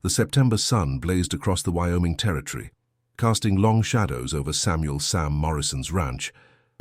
The September sun blazed across the Wyoming territory, casting long shadows over Samuel Sam Morrison's ranch.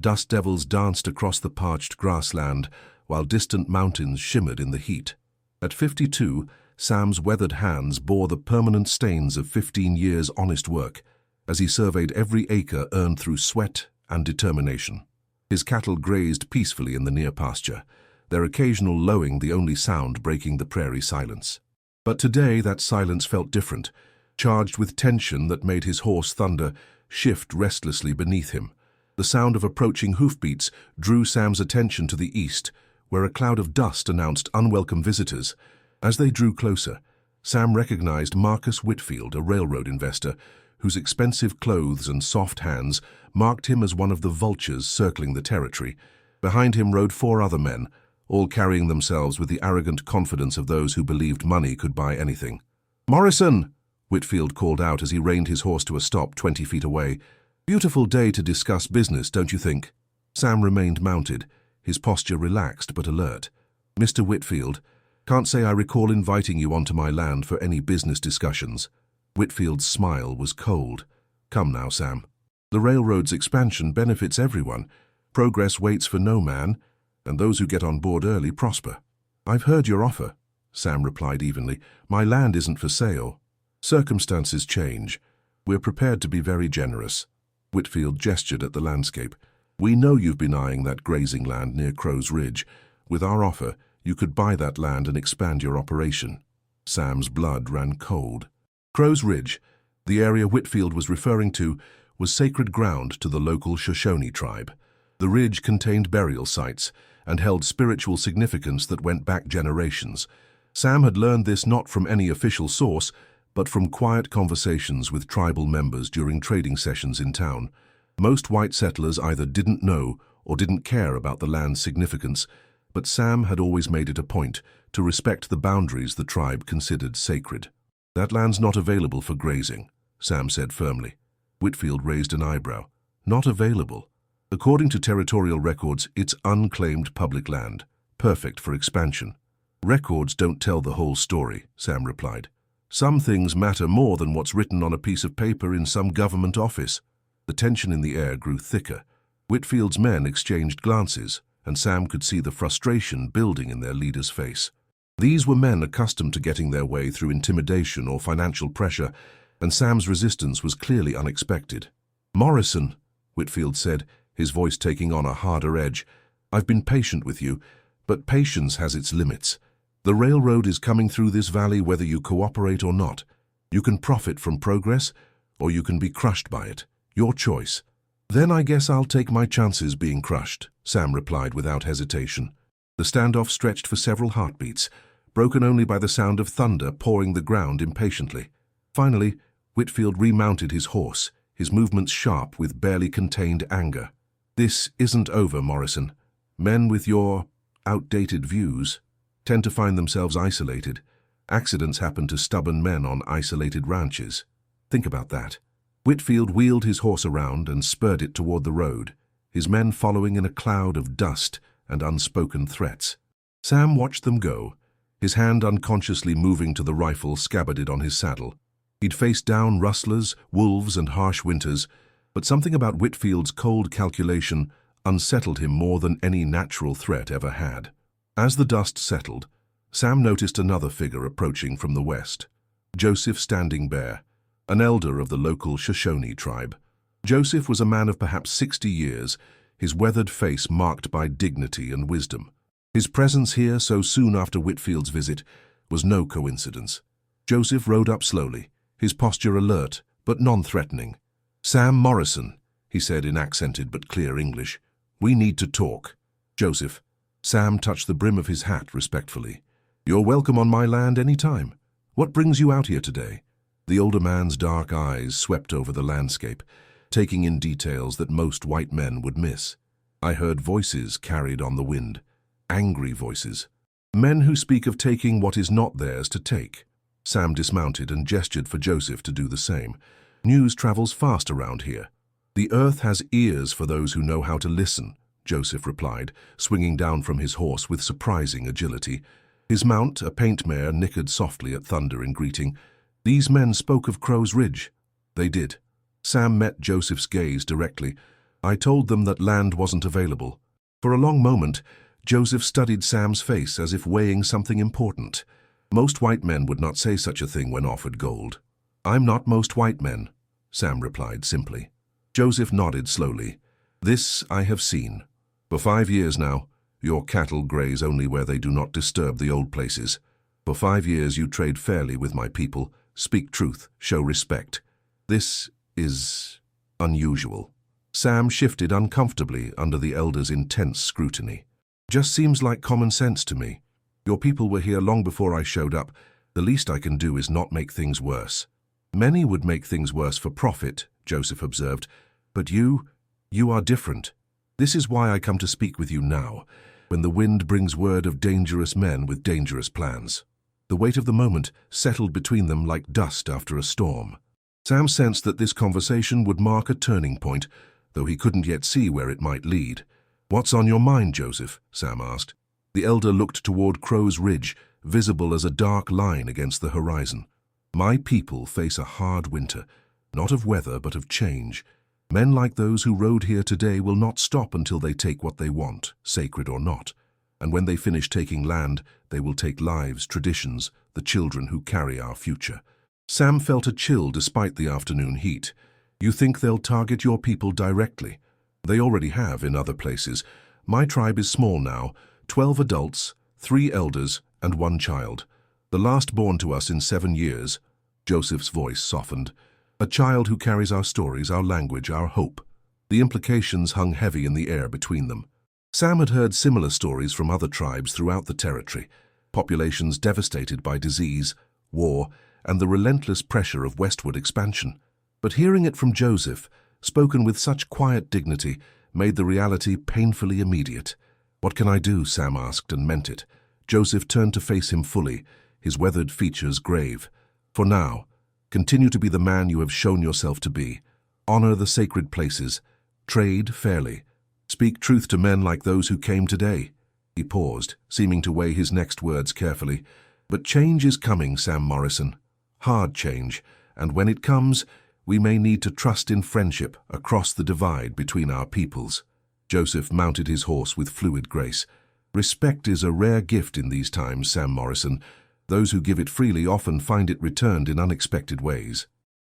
Dust devils danced across the parched grassland, while distant mountains shimmered in the heat. At 52, Sam's weathered hands bore the permanent stains of 15 years' honest work, as he surveyed every acre earned through sweat and determination. His cattle grazed peacefully in the near pasture, their occasional lowing the only sound breaking the prairie silence. But today that silence felt different, charged with tension that made his horse Thunder shift restlessly beneath him. The sound of approaching hoofbeats drew Sam's attention to the east, where a cloud of dust announced unwelcome visitors. As they drew closer, Sam recognized Marcus Whitfield, a railroad investor, whose expensive clothes and soft hands marked him as one of the vultures circling the territory. Behind him rode 4 other men, all carrying themselves with the arrogant confidence of those who believed money could buy anything. "Morrison!" Whitfield called out as he reined his horse to a stop 20 feet away. "Beautiful day to discuss business, don't you think?" Sam remained mounted, his posture relaxed but alert. "Mr. Whitfield, can't say I recall inviting you onto my land for any business discussions." Whitfield's smile was cold. "Come now, Sam. The railroad's expansion benefits everyone. Progress waits for no man, and those who get on board early prosper." "I've heard your offer," Sam replied evenly. "My land isn't for sale." "Circumstances change. We're prepared to be very generous." Whitfield gestured at the landscape. "We know you've been eyeing that grazing land near Crow's Ridge. With our offer, you could buy that land and expand your operation." Sam's blood ran cold. Crow's Ridge, the area Whitfield was referring to, was sacred ground to the local Shoshone tribe. The ridge contained burial sites and held spiritual significance that went back generations. Sam had learned this not from any official source, but from quiet conversations with tribal members during trading sessions in town. Most white settlers either didn't know or didn't care about the land's significance, but Sam had always made it a point to respect the boundaries the tribe considered sacred. "That land's not available for grazing," Sam said firmly. Whitfield raised an eyebrow. "Not available? According to territorial records, it's unclaimed public land, perfect for expansion." "Records don't tell the whole story," Sam replied. "Some things matter more than what's written on a piece of paper in some government office." The tension in the air grew thicker. Whitfield's men exchanged glances, and Sam could see the frustration building in their leader's face. These were men accustomed to getting their way through intimidation or financial pressure, and Sam's resistance was clearly unexpected. "Morrison," Whitfield said, his voice taking on a harder edge, "I've been patient with you, but patience has its limits. The railroad is coming through this valley whether you cooperate or not. You can profit from progress, or you can be crushed by it. Your choice." "Then I guess I'll take my chances being crushed," Sam replied without hesitation. The standoff stretched for several heartbeats, broken only by the sound of thunder pawing the ground impatiently. Finally, Whitfield remounted his horse, his movements sharp with barely contained anger. "This isn't over, Morrison. Men with your outdated views tend to find themselves isolated. Accidents happen to stubborn men on isolated ranches. Think about that." Whitfield wheeled his horse around and spurred it toward the road, his men following in a cloud of dust and unspoken threats. Sam watched them go, his hand unconsciously moving to the rifle scabbarded on his saddle. He'd faced down rustlers, wolves, and harsh winters, but something about Whitfield's cold calculation unsettled him more than any natural threat ever had. As the dust settled, Sam noticed another figure approaching from the west. Joseph Standing Bear, an elder of the local Shoshone tribe. Joseph was a man of perhaps 60 years, his weathered face marked by dignity and wisdom. His presence here so soon after Whitfield's visit was no coincidence. Joseph rode up slowly, his posture alert but non-threatening. "Sam Morrison," he said in accented but clear English. "We need to talk." "Joseph." Sam touched the brim of his hat respectfully. "You're welcome on my land any time. What brings you out here today?" The older man's dark eyes swept over the landscape, taking in details that most white men would miss. "I heard voices carried on the wind. Angry voices. Men who speak of taking what is not theirs to take." Sam dismounted and gestured for Joseph to do the same. "News travels fast around here." "The earth has ears for those who know how to listen," Joseph replied, swinging down from his horse with surprising agility. His mount, a paint mare, nickered softly at Thunder in greeting. These men spoke of Crow's Ridge. They did. Sam met Joseph's gaze directly. I told them that land wasn't available. For a long moment, Joseph studied Sam's face as if weighing something important. Most white men would not say such a thing when offered gold. I'm not most white men, Sam replied simply. Joseph nodded slowly. This I have seen. For 5 years now, your cattle graze only where they do not disturb the old places. For 5 years you trade fairly with my people, speak truth, show respect. This is unusual. Sam shifted uncomfortably under the elder's intense scrutiny. Just seems like common sense to me. Your people were here long before I showed up. The least I can do is not make things worse. Many would make things worse for profit, Joseph observed. But you are different. This is why I come to speak with you now, when the wind brings word of dangerous men with dangerous plans. The weight of the moment settled between them like dust after a storm. Sam sensed that this conversation would mark a turning point, though he couldn't yet see where it might lead. What's on your mind, Joseph? Sam asked. The elder looked toward Crow's Ridge, visible as a dark line against the horizon. My people face a hard winter, not of weather but of change. Men like those who rode here today will not stop until they take what they want, sacred or not. And when they finish taking land, they will take lives, traditions, the children who carry our future. Sam felt a chill despite the afternoon heat. You think they'll target your people directly? They already have in other places. My tribe is small now, 12 adults, 3 elders, and 1 child. The last born to us in 7 years. Joseph's voice softened. A child who carries our stories, our language, our hope. The implications hung heavy in the air between them. Sam had heard similar stories from other tribes throughout the territory, populations devastated by disease, war, and the relentless pressure of westward expansion. But hearing it from Joseph, spoken with such quiet dignity, made the reality painfully immediate. What can I do? Sam asked and meant it. Joseph turned to face him fully, his weathered features grave. For now, continue to be the man you have shown yourself to be. Honor the sacred places. Trade fairly. Speak truth to men like those who came today. He paused, seeming to weigh his next words carefully. But change is coming, Sam Morrison. Hard change, and when it comes, we may need to trust in friendship across the divide between our peoples. Joseph mounted his horse with fluid grace. Respect is a rare gift in these times, Sam Morrison. Those who give it freely often find it returned in unexpected ways.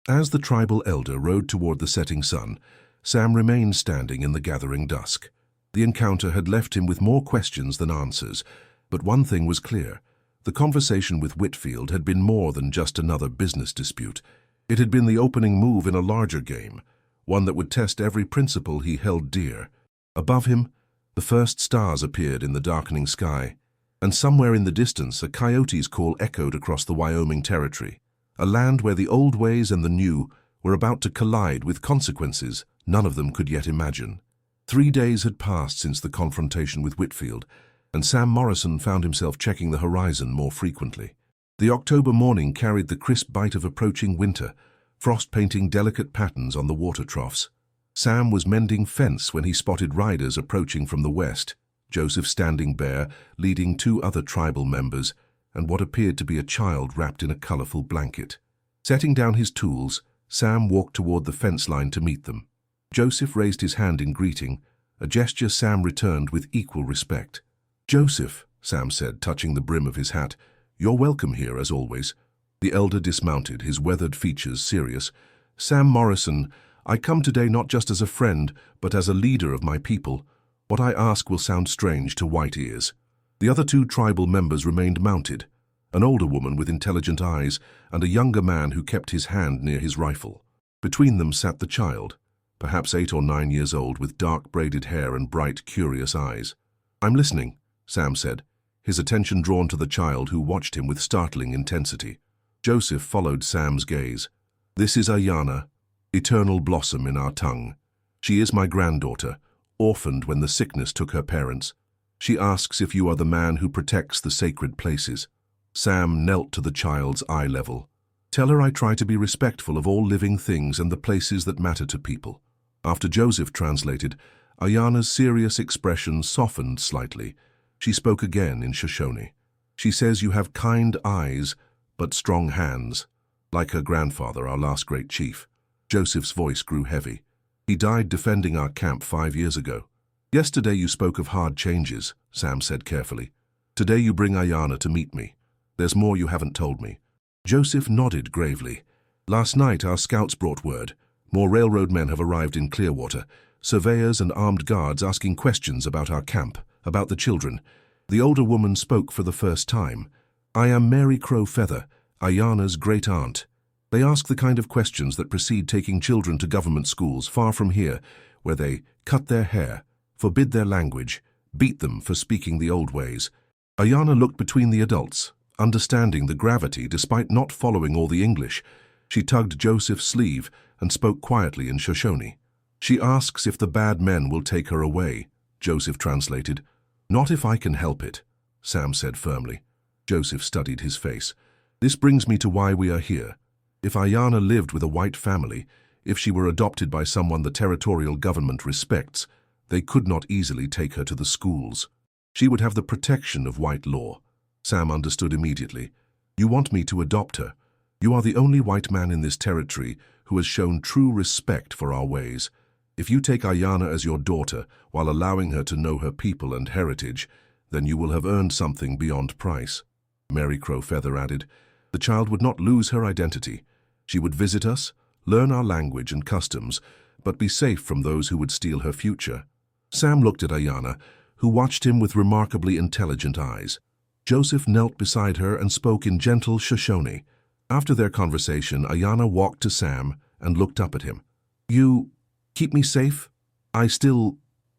As the tribal elder rode toward the setting sun, Sam remained standing in the gathering dusk. The encounter had left him with more questions than answers, but one thing was clear. The conversation with Whitfield had been more than just another business dispute. It had been the opening move in a larger game, one that would test every principle he held dear. Above him, the first stars appeared in the darkening sky, and somewhere in the distance a coyote's call echoed across the Wyoming territory, a land where the old ways and the new were about to collide with consequences none of them could yet imagine. 3 days had passed since the confrontation with Whitfield, and Sam Morrison found himself checking the horizon more frequently. The October morning carried the crisp bite of approaching winter, frost painting delicate patterns on the water troughs. Sam was mending fence when he spotted riders approaching from the west, Joseph standing bare, leading 2 other tribal members, and what appeared to be a child wrapped in a colorful blanket. Setting down his tools, Sam walked toward the fence line to meet them. Joseph raised his hand in greeting, a gesture Sam returned with equal respect. "Joseph," Sam said, touching the brim of his hat, "you're welcome here, as always." The elder dismounted, his weathered features serious. "Sam Morrison, I come today not just as a friend, but as a leader of my people. What I ask will sound strange to white ears." The other 2 tribal members remained mounted, an older woman with intelligent eyes and a younger man who kept his hand near his rifle. Between them sat the child, perhaps 8 or 9 years old, with dark braided hair and bright, curious eyes. "I'm listening," Sam said, his attention drawn to the child who watched him with startling intensity. Joseph followed Sam's gaze. "This is Ayana, eternal blossom in our tongue. She is my granddaughter, orphaned when the sickness took her parents. She asks if you are the man who protects the sacred places." Sam knelt to the child's eye level. "Tell her I try to be respectful of all living things and the places that matter to people." After Joseph translated, Ayana's serious expression softened slightly. She spoke again in Shoshone. "She says you have kind eyes, but strong hands. Like her grandfather, our last great chief. Joseph's voice grew heavy. He died defending our camp 5 years ago. Yesterday you spoke of hard changes, Sam said carefully. Today you bring Ayana to meet me. There's more you haven't told me. Joseph nodded gravely. Last night our scouts brought word. More railroad men have arrived in Clearwater. Surveyors and armed guards asking questions about our camp, about the children. The older woman spoke for the first time. I am Mary Crow Feather, Ayana's great-aunt. They ask the kind of questions that precede taking children to government schools far from here, where they cut their hair, forbid their language, beat them for speaking the old ways. Ayana looked between the adults, understanding the gravity despite not following all the English. She tugged Joseph's sleeve and spoke quietly in Shoshone. She asks if the bad men will take her away, Joseph translated. Not if I can help it, Sam said firmly. Joseph studied his face. This brings me to why we are here. If Ayana lived with a white family, if she were adopted by someone the territorial government respects, they could not easily take her to the schools. She would have the protection of white law. Sam understood immediately. You want me to adopt her. You are the only white man in this territory who has shown true respect for our ways. If you take Ayana as your daughter while allowing her to know her people and heritage, then you will have earned something beyond price. Mary Crow Feather added, the child would not lose her identity. She would visit us, learn our language and customs, but be safe from those who would steal her future. Sam looked at Ayana, who watched him with remarkably intelligent eyes. Joseph knelt beside her and spoke in gentle Shoshone. After their conversation, Ayana walked to Sam and looked up at him. You keep me safe? I still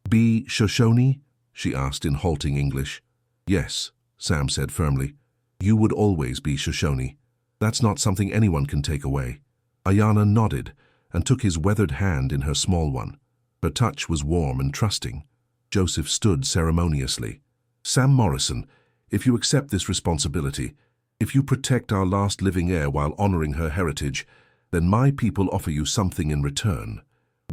be Shoshone? She asked in halting English. Yes, Sam said firmly. You would always be Shoshone. That's not something anyone can take away. Ayana nodded and took his weathered hand in her small one. Her touch was warm and trusting. Joseph stood ceremoniously. Sam Morrison, if you accept this responsibility, if you protect our last living heir while honoring her heritage, then my people offer you something in return.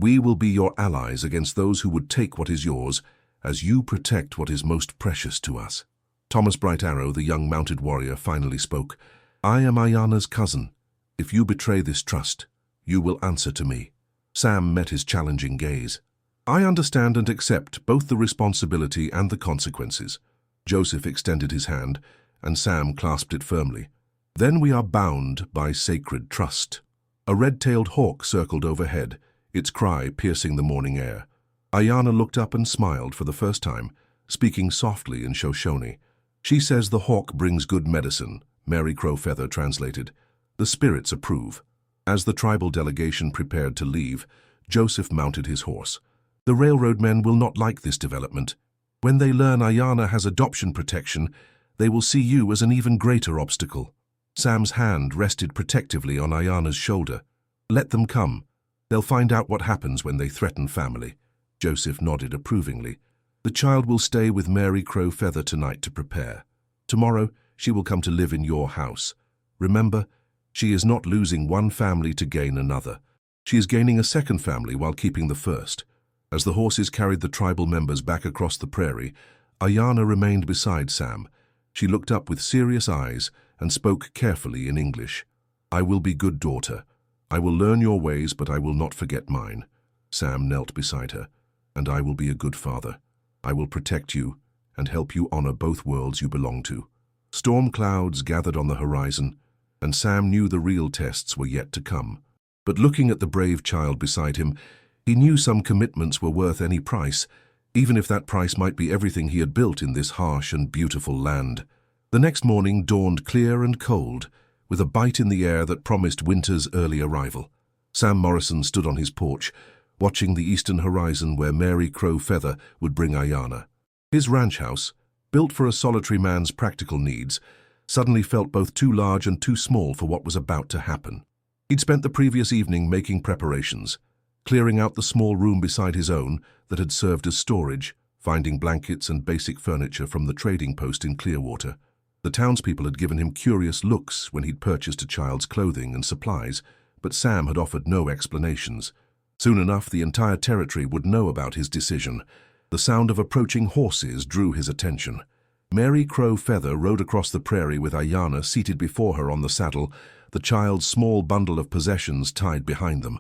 We will be your allies against those who would take what is yours, as you protect what is most precious to us. Thomas Bright Arrow, the young mounted warrior, finally spoke. I am Ayana's cousin. If you betray this trust, you will answer to me. Sam met his challenging gaze. I understand and accept both the responsibility and the consequences. Joseph extended his hand, and Sam clasped it firmly. Then we are bound by sacred trust. A red-tailed hawk circled overhead, its cry piercing the morning air. Ayana looked up and smiled for the first time, speaking softly in Shoshone. She says the hawk brings good medicine, Mary Crow Feather translated. The spirits approve. As the tribal delegation prepared to leave, Joseph mounted his horse. The railroad men will not like this development. When they learn Ayana has adoption protection, they will see you as an even greater obstacle. Sam's hand rested protectively on Ayana's shoulder. Let them come. They'll find out what happens when they threaten family. Joseph nodded approvingly. The child will stay with Mary Crow Feather tonight to prepare. Tomorrow, she will come to live in your house. Remember, she is not losing one family to gain another. She is gaining a second family while keeping the first. As the horses carried the tribal members back across the prairie, Ayana remained beside Sam. She looked up with serious eyes and spoke carefully in English. I will be good daughter. I will learn your ways, but I will not forget mine. Sam knelt beside her. And I will be a good father. I will protect you and help you honor both worlds you belong to. Storm clouds gathered on the horizon, and Sam knew the real tests were yet to come. But looking at the brave child beside him, he knew some commitments were worth any price, even if that price might be everything he had built in this harsh and beautiful land. The next morning dawned clear and cold, with a bite in the air that promised winter's early arrival. Sam Morrison stood on his porch, watching the eastern horizon where Mary Crow Feather would bring Ayana. His ranch house, built for a solitary man's practical needs, suddenly felt both too large and too small for what was about to happen. He'd spent the previous evening making preparations, clearing out the small room beside his own that had served as storage, finding blankets and basic furniture from the trading post in Clearwater. The townspeople had given him curious looks when he'd purchased a child's clothing and supplies, but Sam had offered no explanations. Soon enough, the entire territory would know about his decision. The sound of approaching horses drew his attention. Mary Crow Feather rode across the prairie with Ayana seated before her on the saddle, the child's small bundle of possessions tied behind them.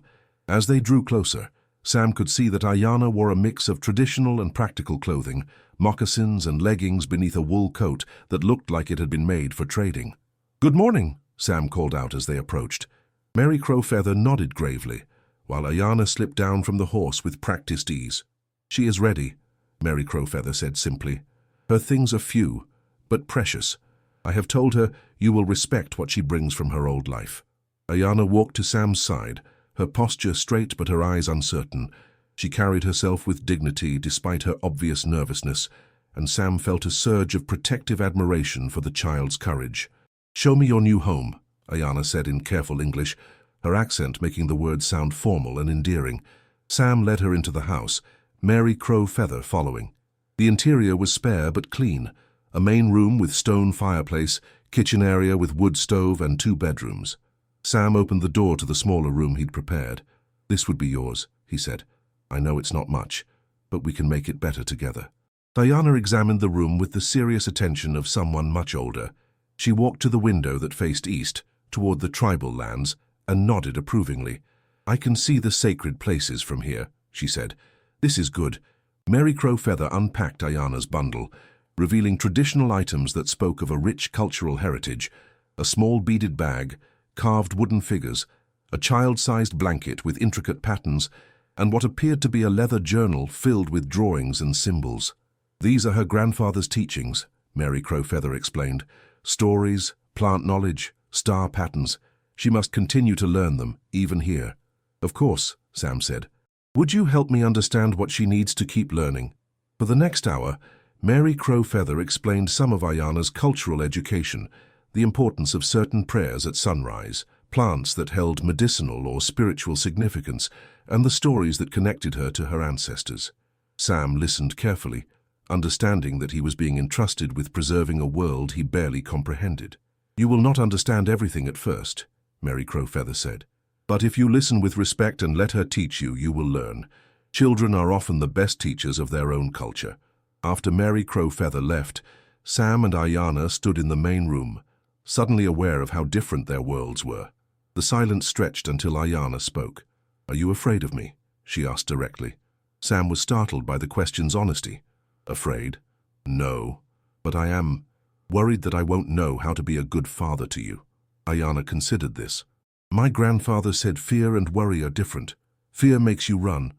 As they drew closer, Sam could see that Ayana wore a mix of traditional and practical clothing, moccasins and leggings beneath a wool coat that looked like it had been made for trading. "Good morning," Sam called out as they approached. Mary Crowfeather nodded gravely, while Ayana slipped down from the horse with practiced ease. "She is ready," Mary Crowfeather said simply. "Her things are few, but precious. I have told her you will respect what she brings from her old life." Ayana walked to Sam's side, her posture straight but her eyes uncertain. She carried herself with dignity despite her obvious nervousness, and Sam felt a surge of protective admiration for the child's courage. "Show me your new home," Ayana said in careful English, her accent making the words sound formal and endearing. Sam led her into the house, Mary Crowfeather following. The interior was spare but clean, a main room with stone fireplace, kitchen area with wood stove and 2 bedrooms. Sam opened the door to the smaller room he'd prepared. "This would be yours," he said. "I know it's not much, but we can make it better together." Ayana examined the room with the serious attention of someone much older. She walked to the window that faced east, toward the tribal lands, and nodded approvingly. "I can see the sacred places from here," she said. "This is good." Mary Crowfeather unpacked Ayana's bundle, revealing traditional items that spoke of a rich cultural heritage: a small beaded bag, carved wooden figures, a child-sized blanket with intricate patterns, and what appeared to be a leather journal filled with drawings and symbols. "These are her grandfather's teachings," Mary Crowfeather explained. "Stories, plant knowledge, star patterns. She must continue to learn them, even here." "Of course," Sam said. "Would you help me understand what she needs to keep learning?" For the next hour, Mary Crowfeather explained some of Ayana's cultural education, the importance of certain prayers at sunrise, plants that held medicinal or spiritual significance, and the stories that connected her to her ancestors. Sam listened carefully, understanding that he was being entrusted with preserving a world he barely comprehended. "You will not understand everything at first," Mary Crowfeather said. "But if you listen with respect and let her teach you, you will learn. Children are often the best teachers of their own culture." After Mary Crowfeather left, Sam and Ayana stood in the main room, suddenly aware of how different their worlds were. The silence stretched until Ayana spoke. "Are you afraid of me?" she asked directly. Sam was startled by the question's honesty. "Afraid? No, but I am worried that I won't know how to be a good father to you." Ayana considered this. "My grandfather said fear and worry are different. Fear makes you run.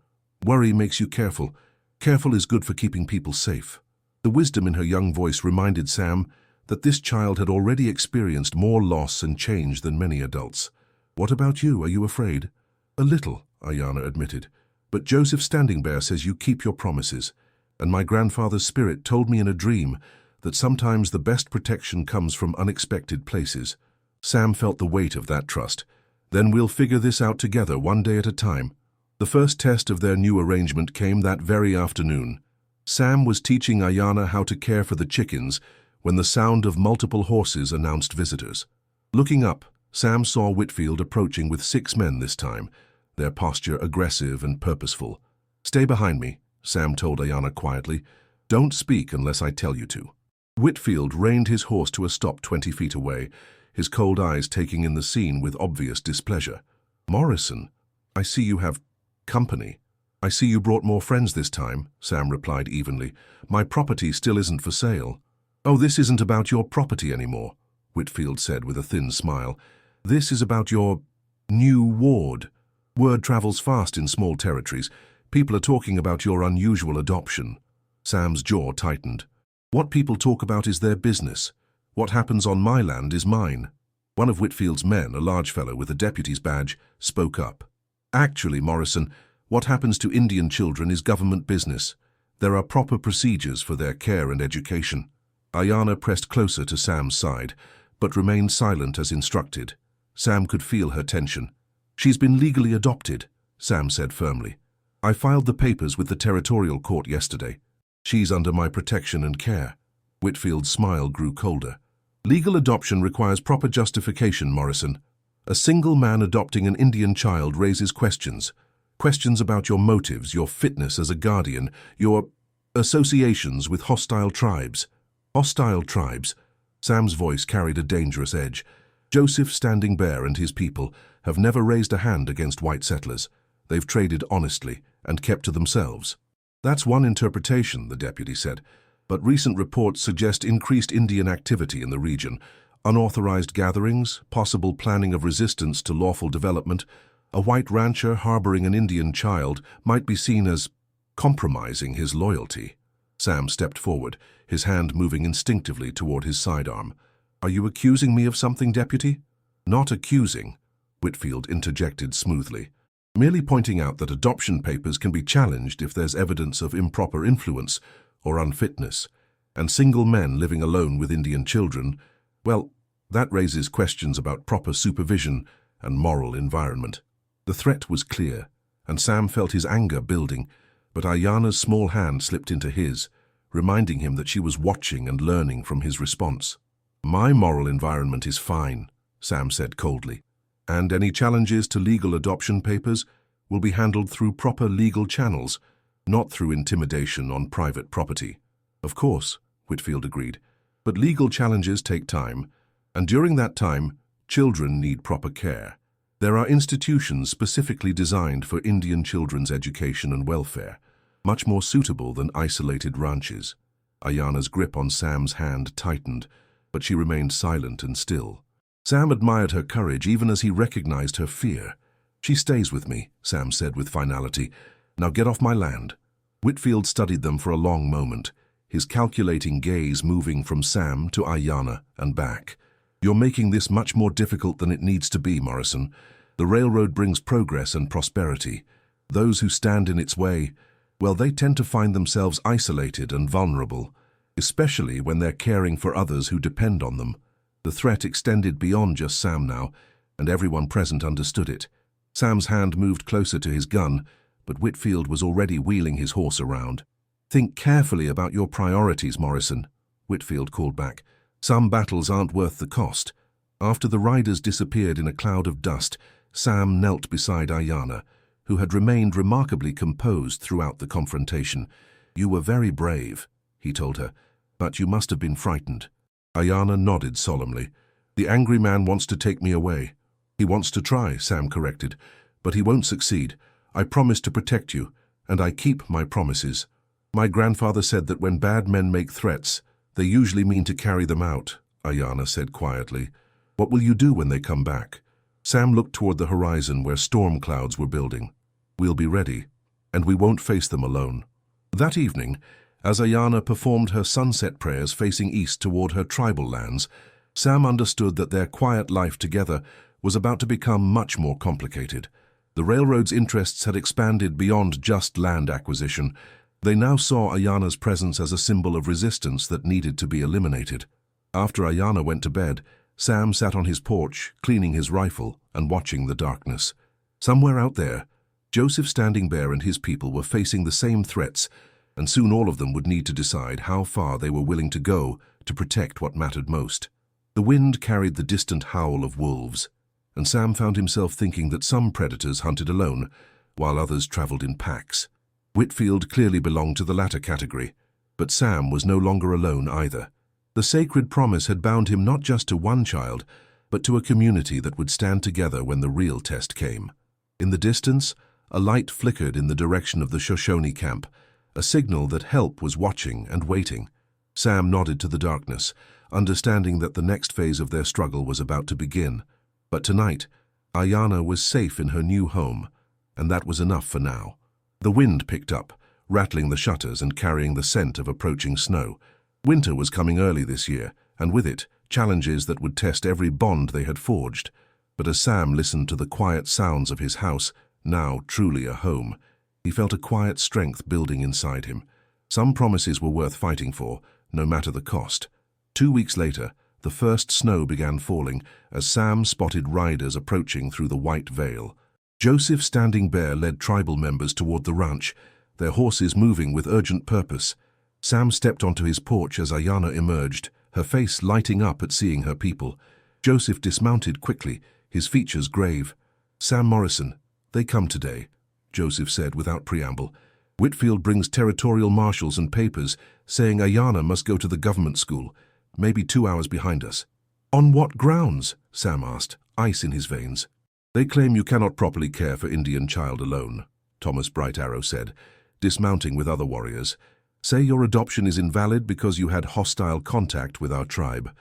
Worry makes you careful. Careful is good for keeping people safe." The wisdom in her young voice reminded Sam that this child had already experienced more loss and change than many adults. "What about you? Are you afraid?" "A little," Ayana admitted. "But Joseph Standing Bear says you keep your promises. And my grandfather's spirit told me in a dream that sometimes the best protection comes from unexpected places." Sam felt the weight of that trust. "Then we'll figure this out together, one day at a time." The first test of their new arrangement came that very afternoon. Sam was teaching Ayana how to care for the chickens when the sound of multiple horses announced visitors. Looking up, Sam saw Whitfield approaching with 6 men this time, their posture aggressive and purposeful. "Stay behind me," Sam told Ayana quietly. "Don't speak unless I tell you to." Whitfield reined his horse to a stop 20 feet away, his cold eyes taking in the scene with obvious displeasure. "Morrison, I see you have company." "I see you brought more friends this time," Sam replied evenly. "My property still isn't for sale." "Oh, this isn't about your property anymore," Whitfield said with a thin smile. "This is about your new ward. Word travels fast in small territories. People are talking about your unusual adoption." Sam's jaw tightened. "What people talk about is their business. What happens on my land is mine." One of Whitfield's men, a large fellow with a deputy's badge, spoke up. "Actually, Morrison, what happens to Indian children is government business. There are proper procedures for their care and education." Ayana pressed closer to Sam's side, but remained silent as instructed. Sam could feel her tension. "She's been legally adopted," Sam said firmly. "I filed the papers with the territorial court yesterday. She's under my protection and care." Whitfield's smile grew colder. "Legal adoption requires proper justification, Morrison. A single man adopting an Indian child raises questions. Questions about your motives, your fitness as a guardian, your associations with hostile tribes." "Hostile tribes?" Sam's voice carried a dangerous edge. Joseph Standing Bear and his people have never raised a hand against white settlers. They've traded honestly and kept to themselves. That's one interpretation, the deputy said, but recent reports suggest increased Indian activity in the region, unauthorized gatherings, possible planning of resistance to lawful development. A white rancher harboring an Indian child might be seen as compromising his loyalty. Sam stepped forward, his hand moving instinctively toward his sidearm. "Are you accusing me of something, deputy?" "Not accusing," Whitfield interjected smoothly. "Merely pointing out that adoption papers can be challenged if there's evidence of improper influence or unfitness, and single men living alone with Indian children, well, that raises questions about proper supervision and moral environment." The threat was clear, and Sam felt his anger building, but Ayana's small hand slipped into his, reminding him that she was watching and learning from his response. "My moral environment is fine," Sam said coldly, "and any challenges to legal adoption papers will be handled through proper legal channels, not through intimidation on private property." "Of course," Whitfield agreed, "but legal challenges take time, and during that time, children need proper care. There are institutions specifically designed for Indian children's education and welfare, much more suitable than isolated ranches." Ayana's grip on Sam's hand tightened, but she remained silent and still. Sam admired her courage even as he recognized her fear. "She stays with me," Sam said with finality. "Now get off my land." Whitfield studied them for a long moment, his calculating gaze moving from Sam to Ayana and back. "You're making this much more difficult than it needs to be, Morrison. The railroad brings progress and prosperity. Those who stand in its way, well, they tend to find themselves isolated and vulnerable, especially when they're caring for others who depend on them." The threat extended beyond just Sam now, and everyone present understood it. Sam's hand moved closer to his gun, but Whitfield was already wheeling his horse around. "Think carefully about your priorities, Morrison," Whitfield called back. "Some battles aren't worth the cost." After the riders disappeared in a cloud of dust, Sam knelt beside Ayana, who had remained remarkably composed throughout the confrontation. "You were very brave," he told her, "but you must have been frightened." Ayana nodded solemnly. "The angry man wants to take me away." "He wants to try," Sam corrected, "but he won't succeed. I promise to protect you, and I keep my promises. My grandfather said that when bad men make threats, they usually mean to carry them out," Ayana said quietly. "What will you do when they come back?" Sam looked toward the horizon where storm clouds were building. "We'll be ready, and we won't face them alone." That evening, as Ayana performed her sunset prayers facing east toward her tribal lands, Sam understood that their quiet life together was about to become much more complicated. The railroad's interests had expanded beyond just land acquisition. They now saw Ayana's presence as a symbol of resistance that needed to be eliminated. After Ayana went to bed, Sam sat on his porch, cleaning his rifle and watching the darkness. Somewhere out there, Joseph Standing Bear and his people were facing the same threats, and soon all of them would need to decide how far they were willing to go to protect what mattered most. The wind carried the distant howl of wolves, and Sam found himself thinking that some predators hunted alone, while others traveled in packs. Whitfield clearly belonged to the latter category, but Sam was no longer alone either. The sacred promise had bound him not just to one child, but to a community that would stand together when the real test came. In the distance, a light flickered in the direction of the Shoshone camp, a signal that help was watching and waiting. Sam nodded to the darkness, understanding that the next phase of their struggle was about to begin. But tonight, Ayana was safe in her new home, and that was enough for now. The wind picked up, rattling the shutters and carrying the scent of approaching snow. Winter was coming early this year, and with it, challenges that would test every bond they had forged. But as Sam listened to the quiet sounds of his house, now truly a home, he felt a quiet strength building inside him. Some promises were worth fighting for, no matter the cost. 2 weeks later, the first snow began falling as Sam spotted riders approaching through the white veil. Joseph Standing Bear led tribal members toward the ranch, their horses moving with urgent purpose. Sam stepped onto his porch as Ayana emerged, her face lighting up at seeing her people. Joseph dismounted quickly, his features grave. "Sam Morrison, they come today," Joseph said without preamble. "Whitfield brings territorial marshals and papers saying Ayana must go to the government school, maybe 2 hours behind us." On what grounds? Sam asked, ice in his veins. They claim you cannot properly care for Indian child alone, Thomas Bright Arrow said, dismounting with other warriors. Say your adoption is invalid because you had hostile contact with our tribe.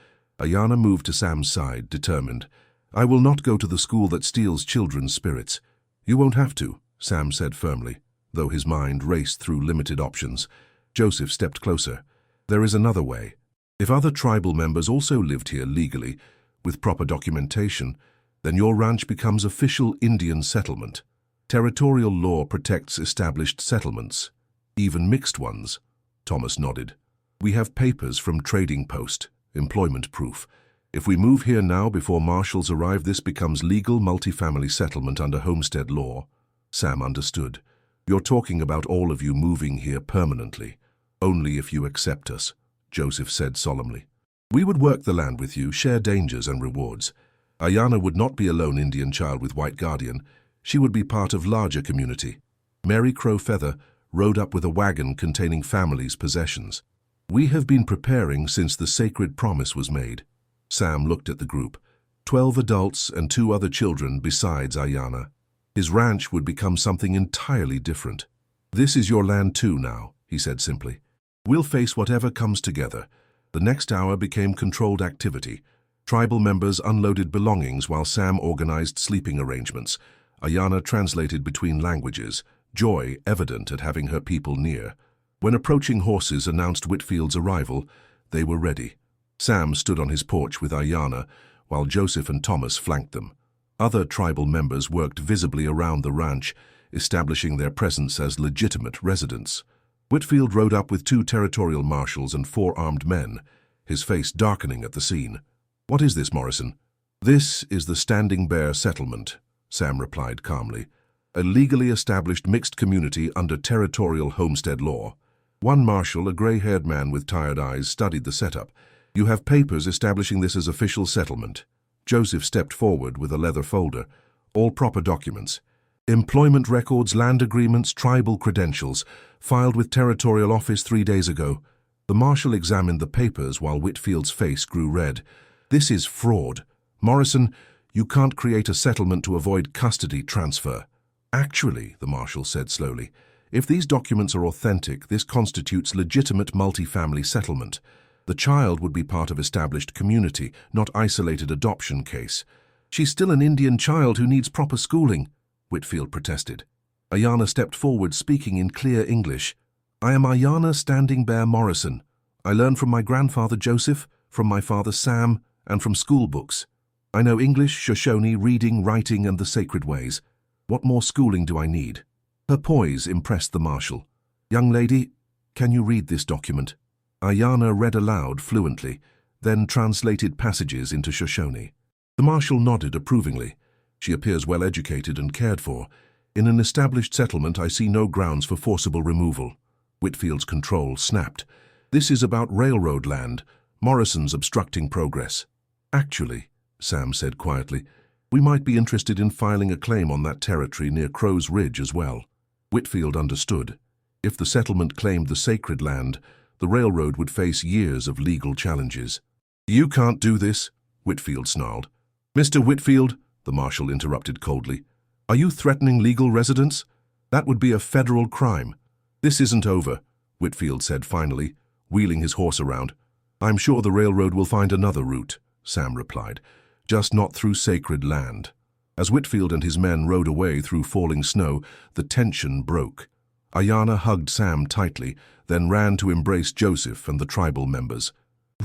Ayana moved to Sam's side, determined. I will not go to the school that steals children's spirits. You won't have to, Sam said firmly, though his mind raced through limited options. Joseph stepped closer. There is another way. If other tribal members also lived here legally, with proper documentation, then your ranch becomes official Indian settlement. Territorial law protects established settlements, even mixed ones. Thomas nodded. We have papers from trading post, employment proof. If we move here now before marshals arrive, this becomes legal multifamily settlement under homestead law. Sam understood. You're talking about all of you moving here permanently. Only if you accept us, Joseph said solemnly. We would work the land with you, share dangers and rewards. Ayana would not be a lone Indian child with white guardian. She would be part of larger community. Mary Crow Feather rode up with a wagon containing family's possessions. We have been preparing since the sacred promise was made. Sam looked at the group. 12 adults and 2 other children besides Ayana. His ranch would become something entirely different. This is your land too now, he said simply. We'll face whatever comes together. The next hour became controlled activity. Tribal members unloaded belongings while Sam organized sleeping arrangements. Ayana translated between languages, joy evident at having her people near. When approaching horses announced Whitfield's arrival, they were ready. Sam stood on his porch with Ayana, while Joseph and Thomas flanked them. Other tribal members worked visibly around the ranch, establishing their presence as legitimate residents. Whitfield rode up with 2 territorial marshals and 4 armed men, his face darkening at the scene. What is this, Morrison? This is the Standing Bear Settlement, Sam replied calmly. A legally established mixed community under territorial homestead law. One marshal, a gray-haired man with tired eyes, studied the setup. You have papers establishing this as official settlement. Joseph stepped forward with a leather folder. All proper documents. Employment records, land agreements, tribal credentials, filed with Territorial Office 3 days ago. The marshal examined the papers while Whitfield's face grew red. This is fraud. Morrison, you can't create a settlement to avoid custody transfer. Actually, the marshal said slowly, if these documents are authentic, this constitutes legitimate multifamily settlement. The child would be part of established community, not isolated adoption case. She's still an Indian child who needs proper schooling, Whitfield protested. Ayana stepped forward, speaking in clear English. I am Ayana Standing Bear Morrison. I learned from my grandfather Joseph, from my father Sam, and from school books. I know English, Shoshone, reading, writing, and the sacred ways. What more schooling do I need? Her poise impressed the marshal. Young lady, can you read this document? Ayana read aloud fluently, then translated passages into Shoshone. The marshal nodded approvingly. She appears well educated and cared for. In an established settlement, I see no grounds for forcible removal. Whitfield's control snapped. This is about railroad land. Morrison's obstructing progress. Actually, Sam said quietly, we might be interested in filing a claim on that territory near Crow's Ridge as well. Whitfield understood. If the settlement claimed the sacred land, the railroad would face years of legal challenges. You can't do this, Whitfield snarled. Mr. Whitfield, the marshal interrupted coldly, are you threatening legal residents? That would be a federal crime. This isn't over, Whitfield said finally, wheeling his horse around. I'm sure the railroad will find another route, Sam replied, just not through sacred land. As Whitfield and his men rode away through falling snow, the tension broke. Ayana hugged Sam tightly, then ran to embrace Joseph and the tribal members.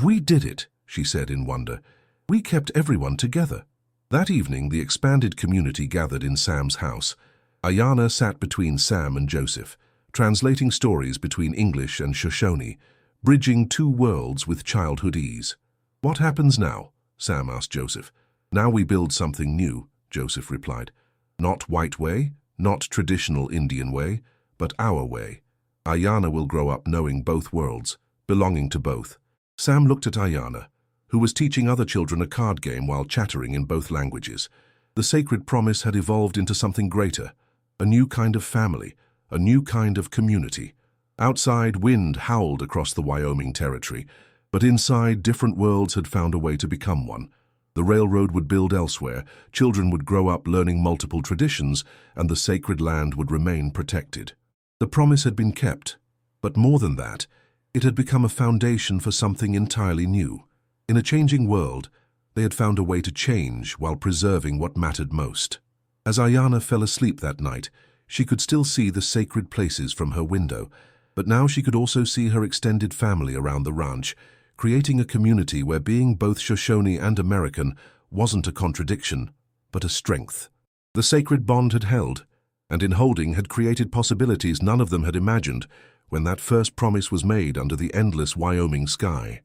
We did it, she said in wonder. We kept everyone together. That evening, the expanded community gathered in Sam's house. Ayana sat between Sam and Joseph, translating stories between English and Shoshone, bridging 2 worlds with childhood ease. What happens now? Sam asked Joseph. Now we build something new, Joseph replied. Not white way, not traditional Indian way, but our way. Ayana will grow up knowing both worlds, belonging to both. Sam looked at Ayana, who was teaching other children a card game while chattering in both languages. The sacred promise had evolved into something greater, a new kind of family, a new kind of community. Outside, wind howled across the Wyoming territory, but inside, different worlds had found a way to become one. The railroad would build elsewhere, children would grow up learning multiple traditions, and the sacred land would remain protected. The promise had been kept, but more than that, it had become a foundation for something entirely new. In a changing world, they had found a way to change while preserving what mattered most. As Ayana fell asleep that night, she could still see the sacred places from her window, but now she could also see her extended family around the ranch, creating a community where being both Shoshone and American wasn't a contradiction, but a strength. The sacred bond had held, and in holding had created possibilities none of them had imagined when that first promise was made under the endless Wyoming sky.